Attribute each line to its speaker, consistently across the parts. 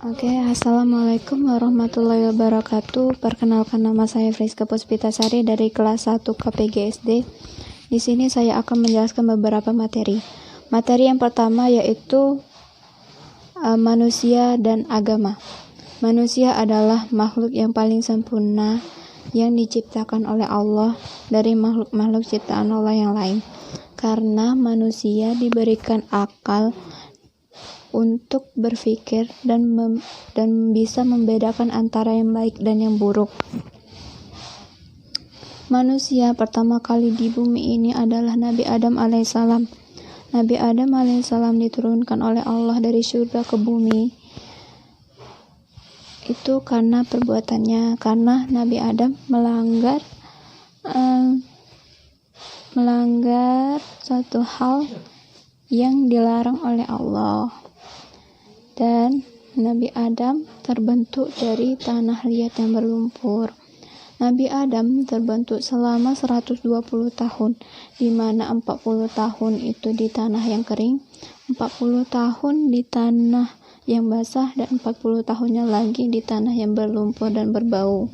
Speaker 1: Assalamualaikum warahmatullahi wabarakatuh. Perkenalkan, nama saya Friska Puspitasari dari kelas 1 KPG SD. Di sini saya akan menjelaskan beberapa materi. Materi yang pertama yaitu manusia dan agama. Manusia adalah makhluk yang paling sempurna yang diciptakan oleh Allah dari makhluk-makhluk ciptaan Allah yang lain. Karena manusia diberikan akal untuk berpikir dan bisa membedakan antara yang baik dan yang buruk. Manusia pertama kali di bumi ini adalah Nabi Adam alaihissalam. Nabi Adam alaihissalam diturunkan oleh Allah dari surga ke bumi. Itu karena perbuatannya, karena Nabi Adam melanggar suatu hal yang dilarang oleh Allah. Dan Nabi Adam terbentuk dari tanah liat yang berlumpur. Nabi Adam terbentuk selama 120 tahun, di mana 40 tahun itu di tanah yang kering, 40 tahun di tanah yang basah, dan 40 tahunnya lagi di tanah yang berlumpur dan berbau.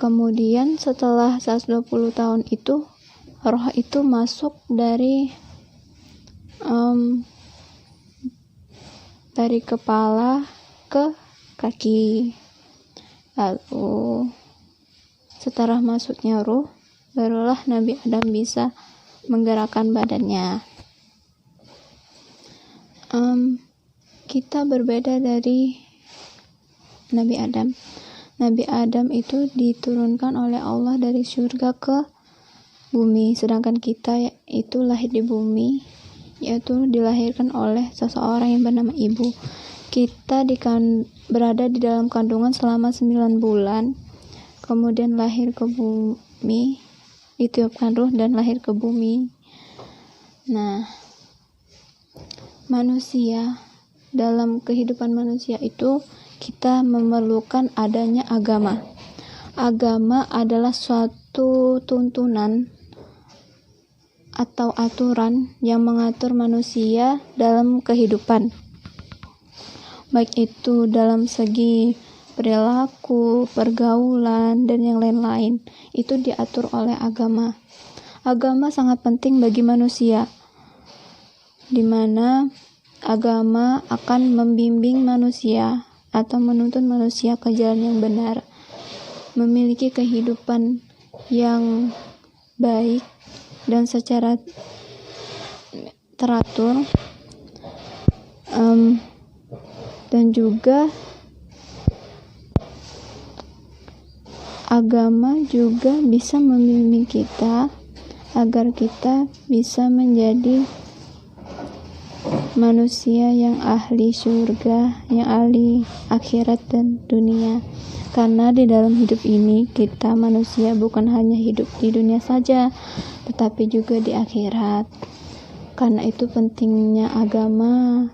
Speaker 1: Kemudian setelah 120 tahun itu, roh itu masuk dari kepala ke kaki. Lalu setelah masuknya ruh, barulah Nabi Adam bisa menggerakkan badannya. Kita berbeda dari Nabi Adam. Nabi Adam itu diturunkan oleh Allah dari surga ke bumi, sedangkan kita itu lahir di bumi, yaitu dilahirkan oleh seseorang yang bernama ibu. Kita berada di dalam kandungan selama 9 bulan, kemudian lahir ke bumi, ditiupkan ruh dan lahir ke bumi. Nah, manusia, dalam kehidupan manusia itu kita memerlukan adanya agama. Agama adalah suatu tuntunan atau aturan yang mengatur manusia dalam kehidupan, baik itu dalam segi perilaku, pergaulan, dan yang lain-lain. Itu diatur oleh agama. Agama sangat penting bagi manusia, di mana agama akan membimbing manusia atau menuntun manusia ke jalan yang benar, memiliki kehidupan yang baik dan secara teratur, dan juga agama juga bisa membimbing kita agar kita bisa menjadi manusia yang ahli surga, yang ahli akhirat dan dunia. Karena di dalam hidup ini kita manusia bukan hanya hidup di dunia saja, tetapi juga di akhirat. Karena itu pentingnya agama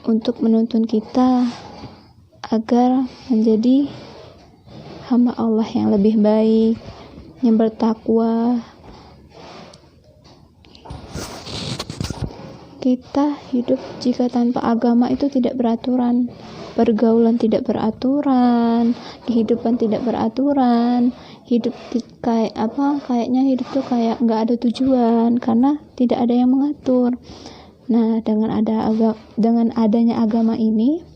Speaker 1: untuk menuntun kita agar menjadi hamba Allah yang lebih baik, yang bertakwa. Kita hidup jika tanpa agama itu tidak beraturan, pergaulan tidak beraturan, kehidupan tidak beraturan, hidup kayaknya hidup tuh kayak nggak ada tujuan karena tidak ada yang mengatur. Nah, dengan adanya agama ini,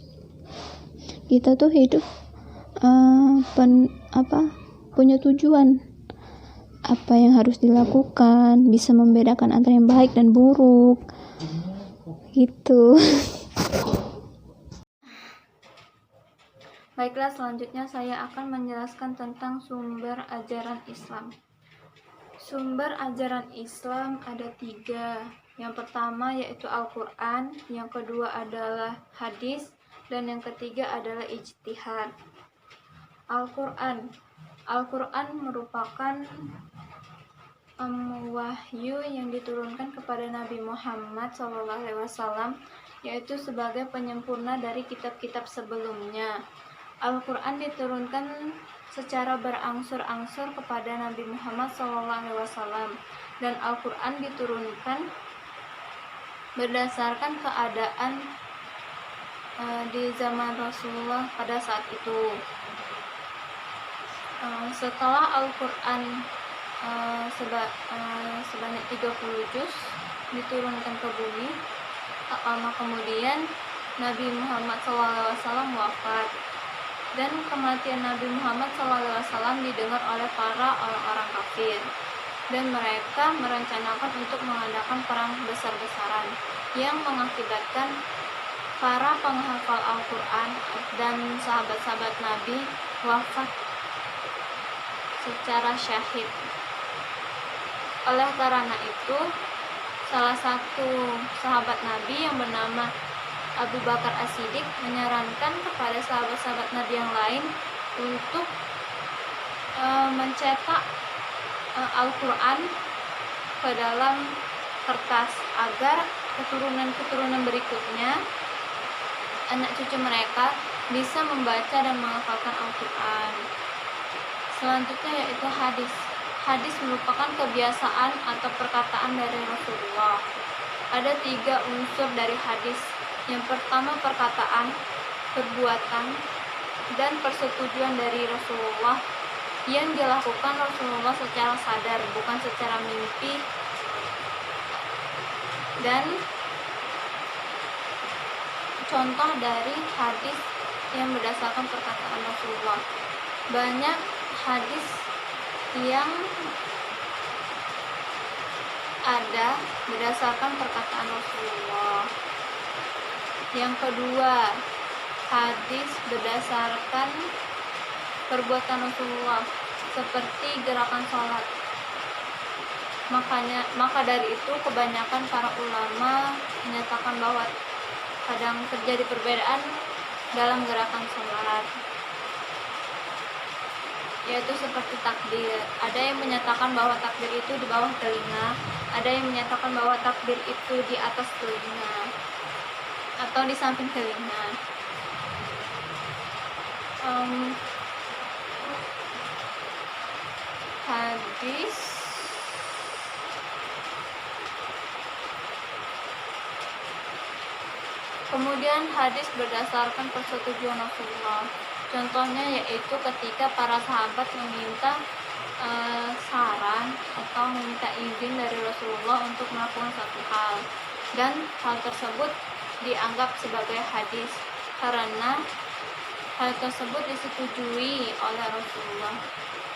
Speaker 1: kita tuh hidup punya tujuan, apa yang harus dilakukan, bisa membedakan antara yang baik dan buruk, gitu. Baiklah, selanjutnya saya akan menjelaskan tentang sumber ajaran Islam. Sumber ajaran Islam ada 3. Yang pertama yaitu Al-Quran, yang kedua adalah hadis, dan yang ketiga adalah ijtihad. Al-Quran merupakan wahyu yang diturunkan kepada Nabi Muhammad SAW, yaitu sebagai penyempurna dari kitab-kitab sebelumnya. Al-Quran diturunkan secara berangsur-angsur kepada Nabi Muhammad SAW, dan Al-Quran diturunkan berdasarkan keadaan di zaman Rasulullah pada saat itu. Setelah Al-Quran sebanyak 30 juz diturunkan ke bumi, tak lama kemudian Nabi Muhammad SAW wafat, dan kematian Nabi Muhammad SAW didengar oleh para orang-orang kafir, dan mereka merencanakan untuk mengadakan perang besar-besaran yang mengakibatkan para penghafal Al-Quran dan sahabat-sahabat Nabi wafat secara syahid. Oleh karena itu, salah satu sahabat Nabi yang bernama Abu Bakar As-Siddiq menyarankan kepada sahabat-sahabat Nabi yang lain untuk mencetak Al-Quran ke dalam kertas agar keturunan-keturunan berikutnya, anak cucu mereka, bisa membaca dan menghafalkan Al-Quran. Selanjutnya yaitu hadis. Hadis merupakan kebiasaan atau perkataan dari Rasulullah. Ada 3 unsur dari hadis. Yang pertama perkataan, perbuatan, dan persetujuan dari Rasulullah yang dilakukan Rasulullah secara sadar, bukan secara mimpi. Dan contoh dari hadis yang berdasarkan perkataan Rasulullah, banyak hadis yang ada berdasarkan perkataan Rasulullah. Yang kedua, hadis berdasarkan perbuatan Rasulullah seperti gerakan sholat. Maka dari itu kebanyakan para ulama menyatakan bahwa kadang terjadi perbedaan dalam gerakan sholat, yaitu seperti takbir. Ada yang menyatakan bahwa takbir itu di bawah telinga, ada yang menyatakan bahwa takbir itu di atas telinga atau di samping telinga. Hadis kemudian hadis berdasarkan persetujuan Rasulullah. Contohnya yaitu ketika para sahabat meminta saran atau meminta izin dari Rasulullah untuk melakukan satu hal, dan hal tersebut dianggap sebagai hadis karena hal tersebut disetujui oleh Rasulullah.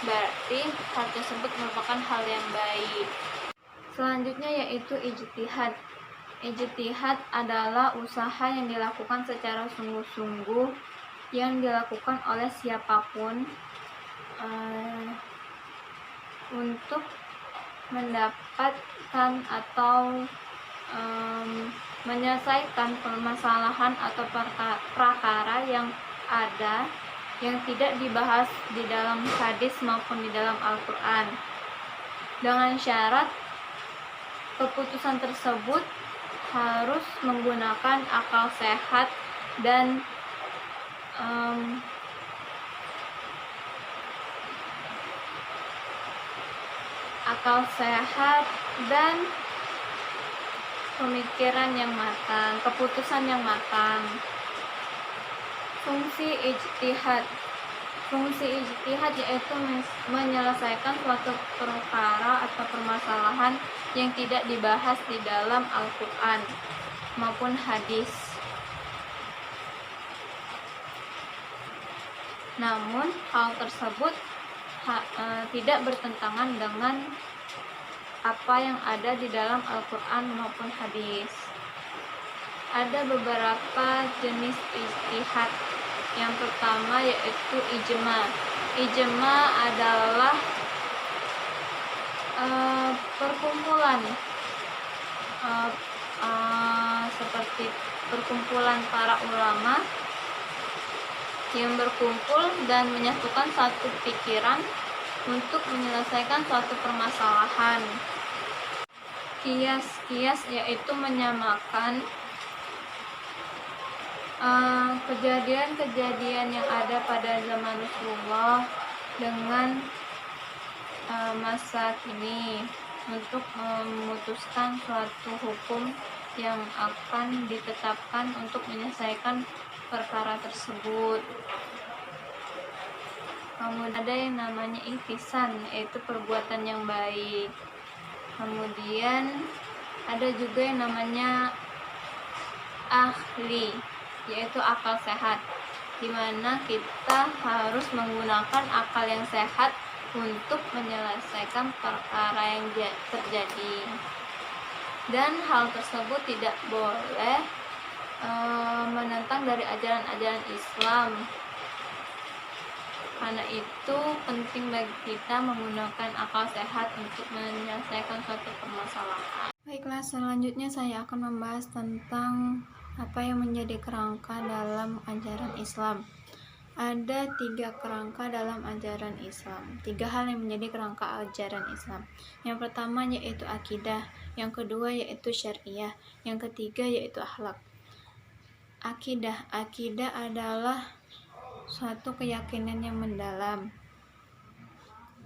Speaker 1: Berarti hal tersebut merupakan hal yang baik. Selanjutnya yaitu ijtihad. Ijtihad adalah usaha yang dilakukan secara sungguh-sungguh, yang dilakukan oleh siapapun untuk mendapatkan atau menyelesaikan permasalahan atau prakara yang ada yang tidak dibahas di dalam hadis maupun di dalam Al-Quran, dengan syarat keputusan tersebut harus menggunakan akal sehat dan pemikiran yang matang, keputusan yang matang. Fungsi ijtihad yaitu menyelesaikan suatu perkara atau permasalahan yang tidak dibahas di dalam Al-Quran maupun hadis. Namun hal tersebut tidak bertentangan dengan apa yang ada di dalam Al-Quran maupun hadis. Ada beberapa jenis ijtihad. Yang pertama yaitu ijma. Ijma adalah perkumpulan seperti perkumpulan para ulama yang berkumpul dan menyatukan satu pikiran untuk menyelesaikan suatu permasalahan. Qiyas yaitu menyamakan kejadian-kejadian yang ada pada zaman Rasulullah dengan masa kini untuk memutuskan suatu hukum yang akan ditetapkan untuk menyelesaikan perkara tersebut. Kemudian ada yang namanya ihsan, yaitu perbuatan yang baik. Kemudian ada juga yang namanya ahli, yaitu akal sehat, di mana kita harus menggunakan akal yang sehat untuk menyelesaikan perkara yang terjadi. Dan hal tersebut tidak boleh menentang dari ajaran-ajaran Islam. Karena itu penting bagi kita menggunakan akal sehat untuk menyelesaikan suatu permasalahan. Baiklah, selanjutnya saya akan membahas tentang apa yang menjadi kerangka dalam ajaran Islam. Ada 3 kerangka dalam ajaran Islam. 3 hal yang menjadi kerangka ajaran Islam. Yang pertama yaitu akidah, yang kedua yaitu syariah, yang ketiga yaitu akhlak. Akidah adalah suatu keyakinan yang mendalam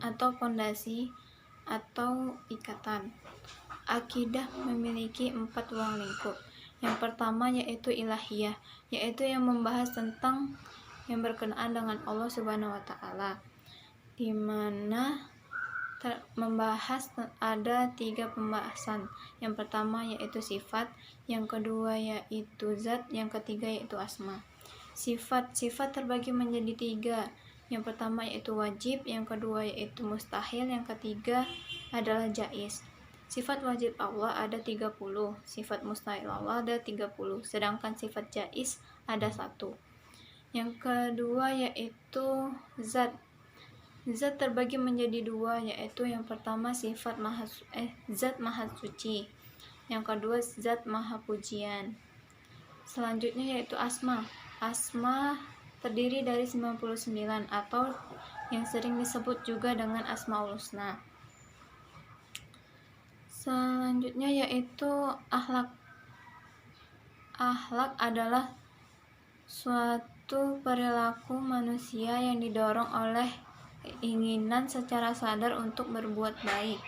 Speaker 1: atau fondasi atau ikatan. Akidah memiliki 4 ruang lingkup. Yang pertama yaitu ilahiyah, yaitu yang membahas tentang yang berkenaan dengan Allah Subhanahu wa taala, di mana membahas ada 3 pembahasan. Yang pertama yaitu sifat, yang kedua yaitu zat, yang ketiga yaitu asma. Sifat terbagi menjadi 3. Yang pertama yaitu wajib, yang kedua yaitu mustahil, yang ketiga adalah jaiz. Sifat wajib Allah ada 30, sifat mustahil Allah ada 30, sedangkan sifat jaiz ada 1. Yang kedua yaitu zat. Zat terbagi menjadi 2, yaitu yang pertama zat maha suci, yang kedua zat maha pujian. Selanjutnya yaitu asma. Asma terdiri dari 99 atau yang sering disebut juga dengan Asmaul Husna. Selanjutnya yaitu akhlak. Akhlak adalah suatu perilaku manusia yang didorong oleh keinginan secara sadar untuk berbuat baik.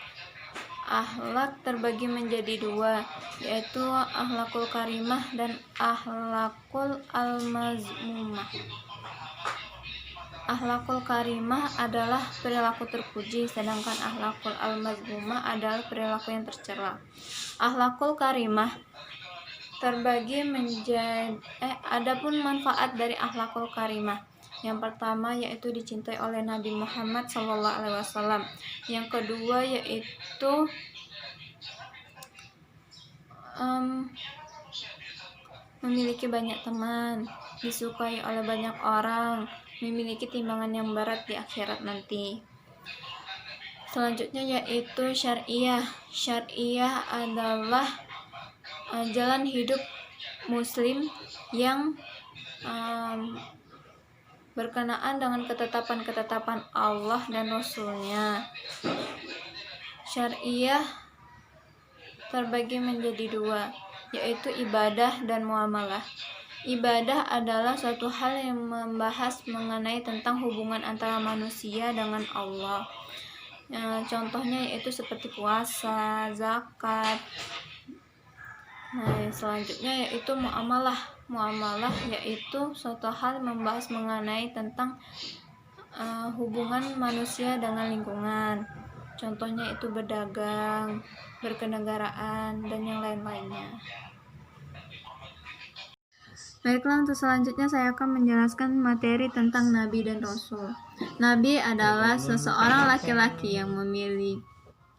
Speaker 1: Akhlak terbagi menjadi 2, yaitu akhlakul karimah dan akhlakul al-mazmumah. Akhlakul karimah adalah perilaku terpuji, sedangkan akhlakul al-mazmumah adalah perilaku yang tercela. Akhlakul karimah terbagi menjadi adapun manfaat dari akhlakul karimah. Yang pertama yaitu dicintai oleh Nabi Muhammad SAW. Yang kedua yaitu memiliki banyak teman, disukai oleh banyak orang, memiliki timbangan yang berat di akhirat nanti. Selanjutnya yaitu syariah. Syariah adalah jalan hidup muslim yang berkenaan dengan ketetapan-ketetapan Allah dan Rasul-Nya. Syariah terbagi menjadi 2, yaitu ibadah dan muamalah. Ibadah adalah suatu hal yang membahas mengenai tentang hubungan antara manusia dengan Allah. Contohnya yaitu seperti puasa, zakat. Selanjutnya yaitu muamalah. Muamalah yaitu suatu hal membahas mengenai tentang hubungan manusia dengan lingkungan. Contohnya itu berdagang, berkenegaraan, dan yang lain-lainnya. Baiklah, untuk selanjutnya saya akan menjelaskan materi tentang Nabi dan Rasul. Nabi adalah seseorang laki-laki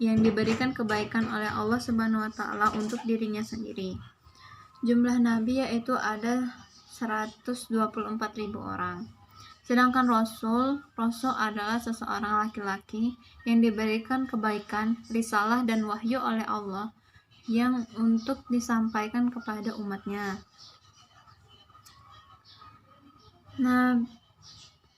Speaker 1: yang diberikan kebaikan oleh Allah Subhanahu wa taala untuk dirinya sendiri. Jumlah nabi yaitu ada 124.000 orang. Sedangkan Rasul adalah seseorang laki-laki yang diberikan kebaikan, risalah dan wahyu oleh Allah yang untuk disampaikan kepada umatnya.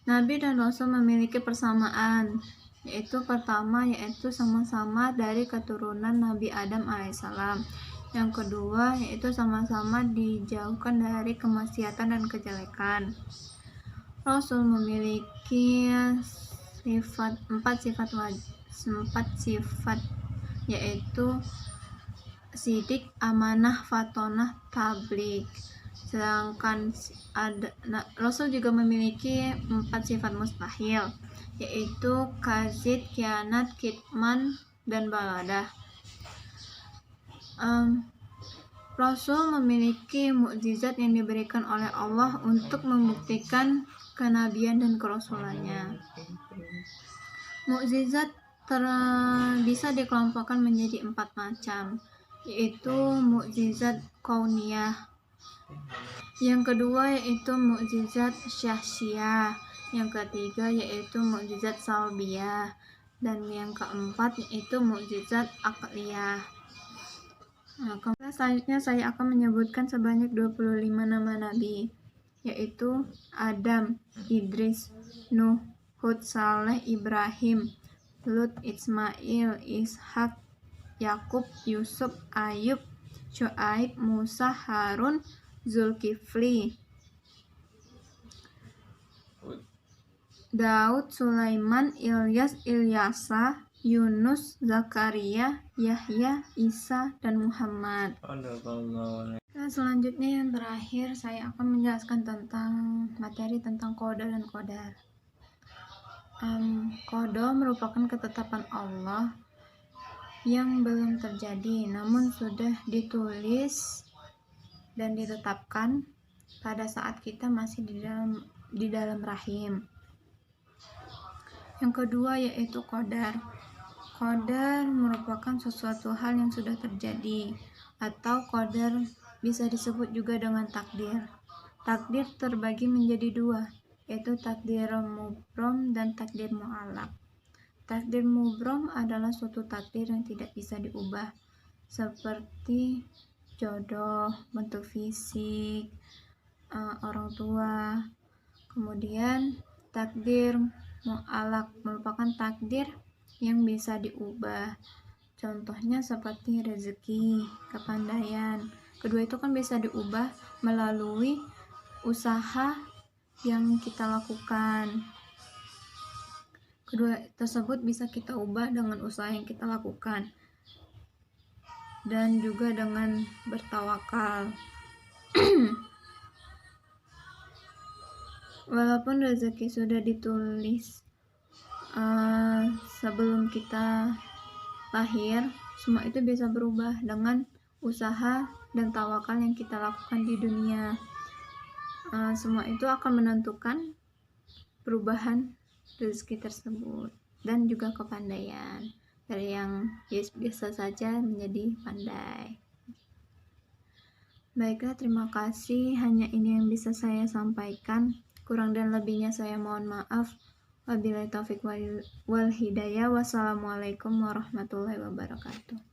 Speaker 1: Nabi dan Rasul memiliki persamaan, yaitu pertama yaitu sama-sama dari keturunan Nabi Adam alaihissalam. Yang kedua yaitu sama-sama dijauhkan dari kemaksiatan dan kejelekan. Rasul memiliki 4 sifat, yaitu sidik, amanah, fatonah, tabligh. Sedangkan Rasul juga memiliki 4 sifat mustahil, yaitu kazid, khianat, kitman, dan baladah. Rasul memiliki mukjizat yang diberikan oleh Allah untuk membuktikan kenabian dan kerasulannya. Mukjizat bisa dikelompokkan menjadi 4 macam, yaitu mukjizat kauniyah. Yang kedua yaitu mukjizat syahsiyah. Yang ketiga yaitu mukjizat salbiyah. Dan yang keempat yaitu mukjizat akliyah. Selanjutnya saya akan menyebutkan sebanyak 25 nama nabi, yaitu Adam, Idris, Nuh, Hud, Saleh, Ibrahim, Lut, Ismail, Ishak, Yakub, Yusuf, Ayub, Syuaib, Musa, Harun, Zulkifli, Daud, Sulaiman, Ilyas, Ilyasa, Yunus, Zakaria, Yahya, Isa, dan Muhammad. Selanjutnya yang terakhir saya akan menjelaskan tentang materi tentang qada dan qadar. Qada merupakan ketetapan Allah yang belum terjadi namun sudah ditulis dan ditetapkan pada saat kita masih di dalam rahim. Yang kedua yaitu qadar. Qadar merupakan sesuatu hal yang sudah terjadi, atau qadar bisa disebut juga dengan takdir. Takdir terbagi menjadi 2, yaitu takdir mubrom dan takdir mu'allaq. Takdir mubrom adalah suatu takdir yang tidak bisa diubah, seperti jodoh, bentuk fisik, orang tua. Kemudian takdir mu'allaq merupakan takdir yang bisa diubah. Contohnya seperti rezeki, kepandaian. Kedua itu kan bisa diubah melalui usaha yang kita lakukan. Kedua tersebut bisa kita ubah dengan usaha yang kita lakukan dan juga dengan bertawakal. Walaupun rezeki sudah ditulis sebelum kita lahir, semua itu bisa berubah dengan usaha dan tawakal yang kita lakukan di dunia. Semua itu akan menentukan perubahan rezeki tersebut dan juga kepandaian, dari yang biasa saja menjadi pandai. Baiklah, terima kasih. Hanya ini yang bisa saya sampaikan. Kurang dan lebihnya saya mohon maaf. Wabillahi taufiq wal hidayah. Wassalamualaikum warahmatullahi wabarakatuh.